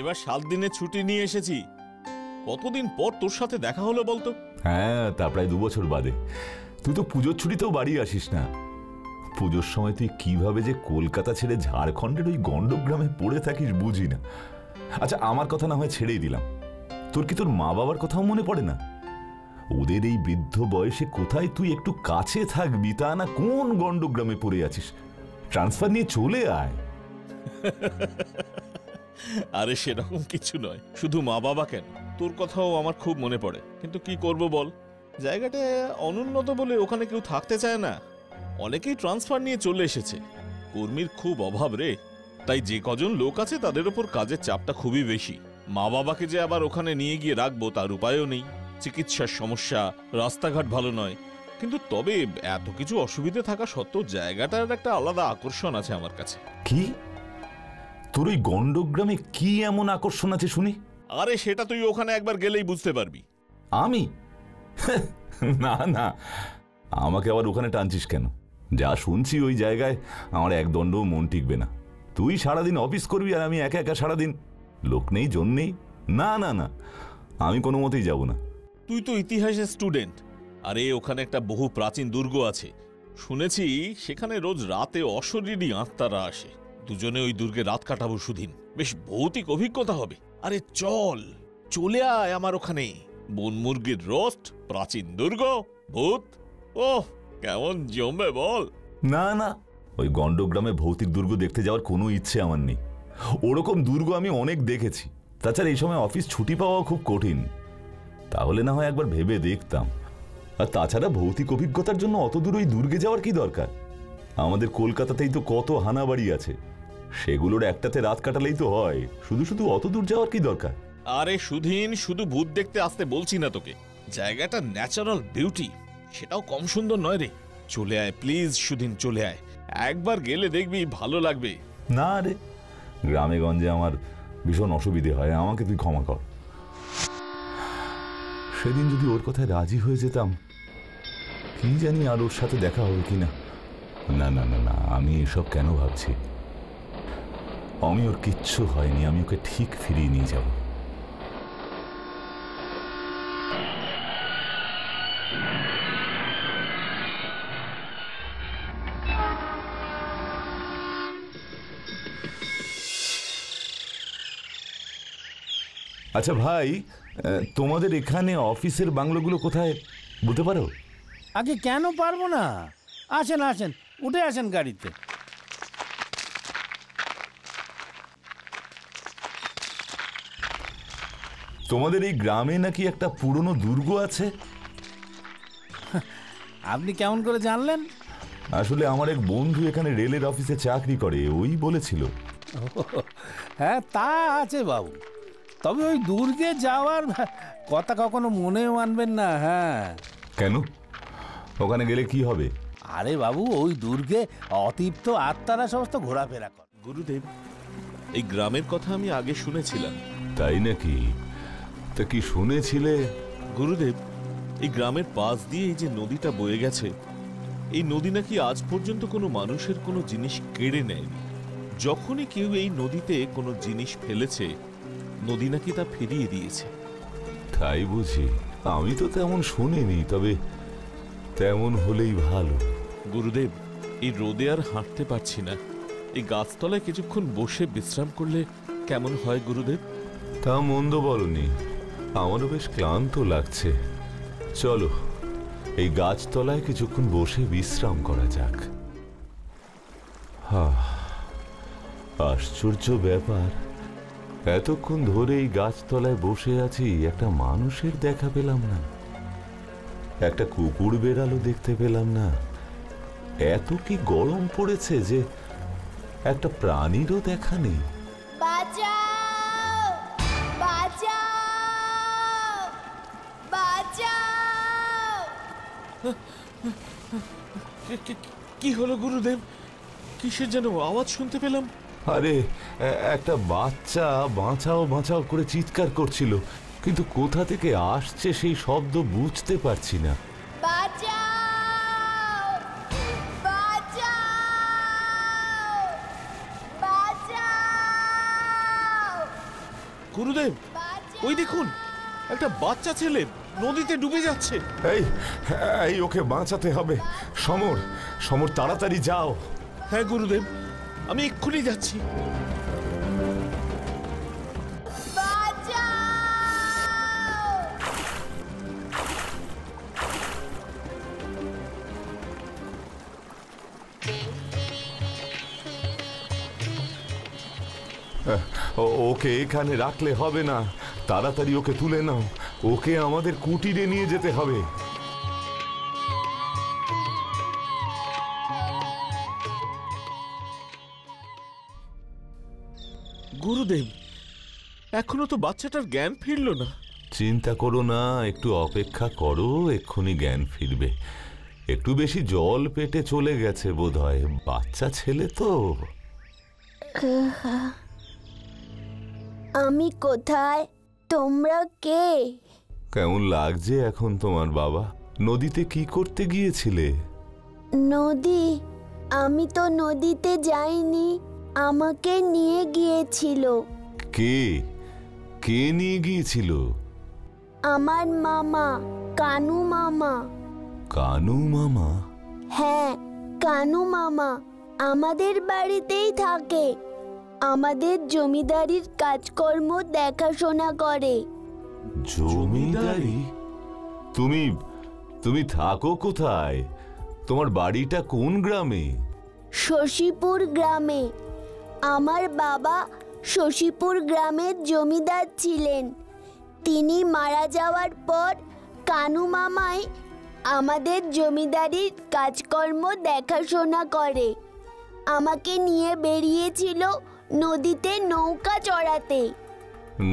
এবার 7 দিনের ছুটি নিয়ে এসেছি। কতদিন পর তোর সাথে দেখা হলো বলতো? হ্যাঁ, তা প্রায় 2 বছর বাদে। তুই তো পুজোর ছুটিতেও বাড়ি আসিস না। পুজোর সময় তুই কিভাবে যে কলকাতা ছেড়ে ঝাড়খণ্ডের ওই গণ্ডগ্রামে পড়ে থাকিস বুঝি না। আচ্ছা, আমার কথা না হয় ছেড়েই দিলাম, তোর কি তোর মা বাবার কথাও মনে পড়ে না? ওদের এই বৃদ্ধ বয়সে কোথায় তুই একটু কাছে থাকবি, তা না কোন গণ্ডগ্রামে পড়ে আছিস? ট্রান্সফার নিয়ে চলে আয়। আরে সেরকম কিছু নয়, শুধু মা বাবা কেন, তোর কথাও আমার খুব মনে পড়ে। কিন্তু কি করব বল, জায়গাটা অনুন্নত বলে ওখানে কেউ থাকতে চায় না। অনেকেই ট্রান্সফার নিয়ে চলে এসেছে। কর্মীর খুব অভাব রে, তাই যে কজন লোক আছে তাদের ওপর কাজের চাপটা খুবই বেশি। মা বাবাকে যে আবার ওখানে নিয়ে গিয়ে রাখবো তার উপায়ও নেই। চিকিৎসার সমস্যা, রাস্তাঘাট ভালো নয়। কিন্তু তবে এত কিছু অসুবিধা থাকা সত্ত্বেও জায়গাটার একটা আলাদা আকর্ষণ আছে আমার কাছে। কি তোর ওই গণ্ডগ্রামে কি এমন আকর্ষণ আছে শুনি? আরে সেটা তুই ওখানে একবার গেলেই বুঝতে পারবি। আমি? না না, আমাকে আবার ওখানে টানছিস কেন? যা শুনছি ওই জায়গায় আমার এক দণ্ডও মন টিকবে না। তুই সারাদিন অফিস করবি আর আমি একা একা সারাদিন, লোক নেই জন নেই। না না না, আমি কোনো মতেই যাব না। তুই তো ইতিহাসের স্টুডেন্ট। আরে ওখানে একটা বহু প্রাচীন দুর্গ আছে, শুনেছি সেখানে রোজ রাতে অশরীরী আত্মারা আসে। দুজনে ওই দুর্গে রাত কাটাবো সুদিন, বেশ ভৌতিক অভিজ্ঞতা হবে। আরে চল, চলে আয় আমার ওখানে। বন মুরগির রোস্ট, প্রাচীন দুর্গ, ভূত, ওহ কেমন জমবে বল। না না, ওই গণ্ডগ্রামে ভৌতিক দুর্গ দেখতে যাওয়ার কোনো ইচ্ছে আমার নেই। ওরকম দুর্গ আমি অনেক দেখেছি। তাছাড়া এই সময় অফিস ছুটি পাওয়া খুব কঠিন। তাহলে না হয় একবার ভেবে দেখতাম। আর তাছাড়া ভৌতিক অভিজ্ঞতার জন্য অত দূর ওই দুর্গে যাওয়ার কি দরকার? আমাদের কলকাতাতেই তো কত হানাবাড়ি আছে, সেগুলোর একটাতে রাত কাটালেই তো হয়। শুধু শুধু অত দূর যাওয়ার কি দরকার? আরে সুধীন, শুধু ভূত দেখতে আসতে বলছি না তোকে। জায়গাটা ন্যাচারাল বিউটি, সেটাও কম সুন্দর নয় রে। চলে আয় প্লিজ সুধীন, চলে আয়। একবার গেলে দেখবি ভালো লাগবে। না রে, গ্রামে গঞ্জে আমার ভীষণ অসুবিধে হয়, আমাকে তুই ক্ষমা কর। সেদিন যদি ওর কথায় রাজি হয়ে যেতাম, কি জানি আর ওর সাথে দেখা হবে কিনা। না না না না, আমি এসব কেন ভাবছি? আমি ওর কিচ্ছু হয়নি, আমি ওকে ঠিক ফিরিয়ে নিয়ে যাব। আচ্ছা ভাই, তোমাদের এখানে অফিসের বাংলোগুলো কোথায় বলতে পারো? আগে কেন পারবো না, আসেন আসেন, উঠে আসেন গাড়িতে। তোমাদের এই গ্রামে নাকি একটা পুরনো দুর্গ আছে? আপনি কেমন করে জানলেন? আসলে আমার এক বন্ধু এখানে রেলের অফিসে চাকরি করে, ওই বলেছিল। হ্যাঁ তা আছে বাবু, তবে ওই দুর্গে যাওয়ার কথা কখনো মনেও আনবেন না। হ্যাঁ। কেন? ওখানে গেলে কি হবে? আরে বাবু, ওই দুর্গে অতৃপ্ত আত্মারা সমস্ত ঘোরাফেরা করে। গুরুদেব, এই গ্রামের কথা আমি আগে শুনেছিলাম। তাই নাকি? তা কি শুনেছিলে? গুরুদেব, এই গ্রামের পাশ দিয়ে এই যে নদীটা বয়ে গেছে, এই নদী নাকি আজ পর্যন্ত কোনো মানুষের কোনো জিনিস কেড়ে নেয়নি। যখনই কেউ এই নদীতে কোনো জিনিস ফেলেছে, নদী নাকি তা ফিরিয়ে দিয়েছে। তাই বুঝি? আমি তো তেমন শুনিনি, তবে তেমন হলেই ভালো। গুরুদেব, এই রোদে আর হাঁটতে পারছি না। এই গাছতলায় কিছুক্ষণ বসে বিশ্রাম করলে কেমন হয় গুরুদেব? তা মন্দ বলনি, আমারও বেশ ক্লান্ত লাগছে। চলো, এই গাছতলায় কিছুক্ষণ বসে বিশ্রাম করা যাক। আশ্চর্য ব্যাপার, এতক্ষণ ধরে এই গাছতলায় বসে আছি, একটা মানুষের দেখা পেলাম না, একটা কুকুর বেড়ালও দেখতে পেলাম না। এত কি গরম পড়েছে যে একটা প্রাণীরও দেখা নেই। বাঁচাও, বাঁচাও, বাঁচাও। কি হলো গুরুদেব? কিসের যেন আওয়াজ শুনতে পেলাম। আরে, একটা বাচ্চা বাঁচাও বাঁচাও করে চিৎকার করছিল, কিন্তু কোথা থেকে আসছে সেই শব্দ বুঝতে পারছি না। বাঁচাও, বাঁচাও, বাঁচাও। গুরুদেব, ওই দেখুন, একটা বাচ্চা ছেলে নদীতে ডুবে যাচ্ছে। এই এই ওকে বাঁচাতে হবে। সমর, সমর তাড়াতাড়ি যাও। হ্যাঁ গুরুদেব, আমি এক্ষুনি যাচ্ছি। ওকে এখানে রাখলে হবে না, তাড়াতাড়ি ওকে তুলে নাও। ওকে আমাদের কুটিরে নিয়ে যেতে হবে। গুরুদেব, এখনো তো বাচ্চাটার জ্ঞান ফিরল না। চিন্তা করো না, একটু অপেক্ষা করো, এক্ষুনি জ্ঞান ফিরবে। একটু বেশি জল পেটে চলে গেছে বোধহয়, বাচ্চা ছেলে তো। আমি কোথায়? তোমরা কে? কেমন লাগছে এখন তোমার বাবা? নদীতে কি করতে গিয়েছিলে? নদী? আমি তো নদীতে যাইনি, আমাকে নিয়ে গিয়েছিল। কে কে নিয়ে গিয়েছিল? আমার মামা, কানু মামা। কানু মামা? হ্যাঁ, কানু মামা আমাদের বাড়িতেই থাকে, আমাদের জমিদারির কাজকর্ম দেখাশোনা করে। জমিদারি? তুমি তুমি থাকো কোথায়? তোমার বাড়িটা কোন গ্রামে? শশীপুর গ্রামে। আমার বাবা শশীপুর গ্রামের জমিদার ছিলেন। তিনি মারা যাওয়ার পর কানু মামাই আমাদের জমিদারির কাজকর্ম দেখাশোনা করে। আমাকে নিয়ে বেরিয়েছিল নদীতে নৌকা চড়াতে।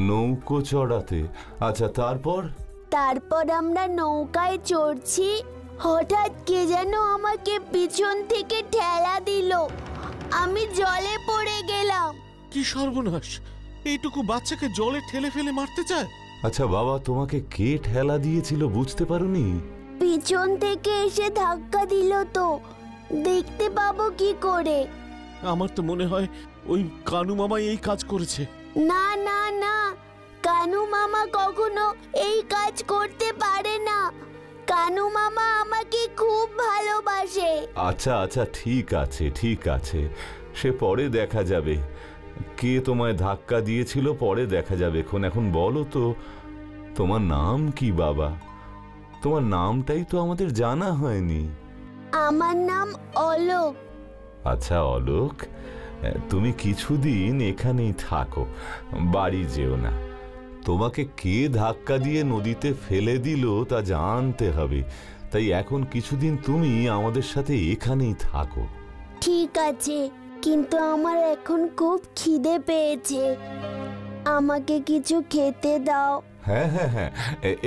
নৌকো চড়াতে? আচ্ছা, তারপর? তারপর আমরা নৌকায় চড়ছি, হঠাৎ কে যেন আমাকে পিছন থেকে ঠেলা দিল, আমি জলে পড়ে গেলাম। কি সর্বনাশ! এইটুকু বাচ্চাকে জলে ঠেলে ফেলে মারতে চায়? আচ্ছা বাবা, তোমাকে কে ঠেলা দিয়েছিল বুঝতে পারোনি? পিছন থেকে এসে ধাক্কা দিল তো, দেখতে পাবো কি করে? আমার তো মনে হয় ওই কানু মামাই এই কাজ করেছে। না না না, কানু মামা কখনো এই কাজ করতে পারে না। কানু মামা আমাকে খুব ভালোবাসে। আচ্ছা আচ্ছা, ঠিক আছে ঠিক আছে, সে পরে দেখা যাবে। কে তোমায় ধাক্কা দিয়েছিল পরে দেখা যাবে। এখন বলো তো, তোমার নাম কি বাবা? তোমার নামটাই তো আমাদের জানা হয়নি। আমার নাম অলোক। আচ্ছা অলোক, তুমি কিছুদিন এখানেই থাকো, বাড়ি যেও না। তোমাকে কে ধাক্কা দিয়ে নদীতে ফেলে দিল তা জানতে হবে, তাই এখন কিছুদিন তুমি আমাদের সাথে এখানেই থাকো। ঠিক আছে, কিন্তু আমার এখন খুব খিদে পেয়েছে, আমাকে কিছু খেতে দাও। হ্যাঁ হ্যাঁ হ্যাঁ,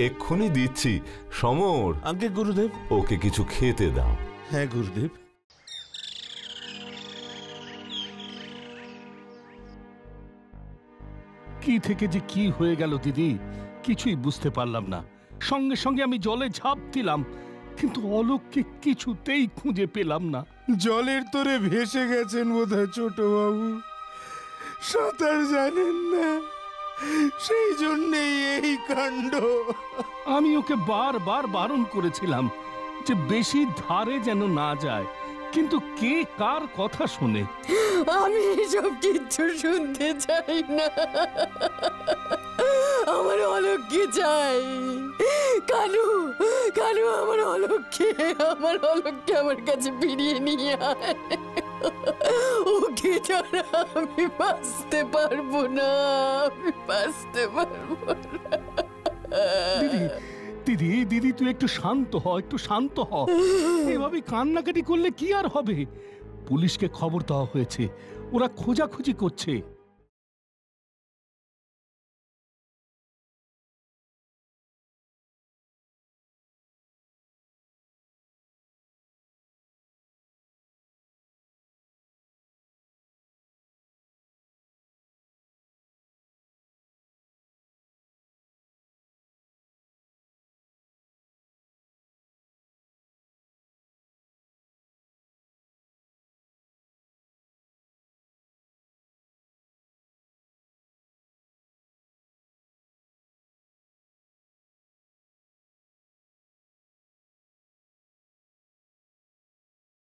এক্ষুনি দিচ্ছি। সমর, আগে গুরুদেব। ওকে কিছু খেতে দাও। হ্যাঁ গুরুদেব। কি থেকে যে কি হয়ে গেল দিদি, কিছুই বুঝতে পারলাম না। সঙ্গে সঙ্গে আমি জলে ঝাঁপ দিলাম, কিন্তু অলোককে কিছুতেই খুঁজে পেলাম না। জলের তোরে ভেসে গেছেন বোধহয় ছোট বাবু, সাঁতার জানেন না, সেই জন্যেই এই কাণ্ড। আমি ওকে বারবার বারণ করেছিলাম যে বেশি ধারে যেন না যায়, কিন্তু কে কার কথা শোনে? আমি এসব কিচ্ছু শুনতে চাই না, আমার অলোককে চাই। কানু, কানু, আমার অলোককে আমার কাছে ফিরিয়ে নিয়ে আয়। ওকে ছাড়া আমি বাঁচতে পারবো না, আমি বাঁচতে পারবো না। দিদি দিদি দিদি, তুই একটু শান্ত হ, একটু শান্ত হ। এভাবে কান্নাকাটি করলে কি আর হবে? পুলিশকে খবর দেওয়া হয়েছে, ওরা খোঁজাখুঁজি করছে।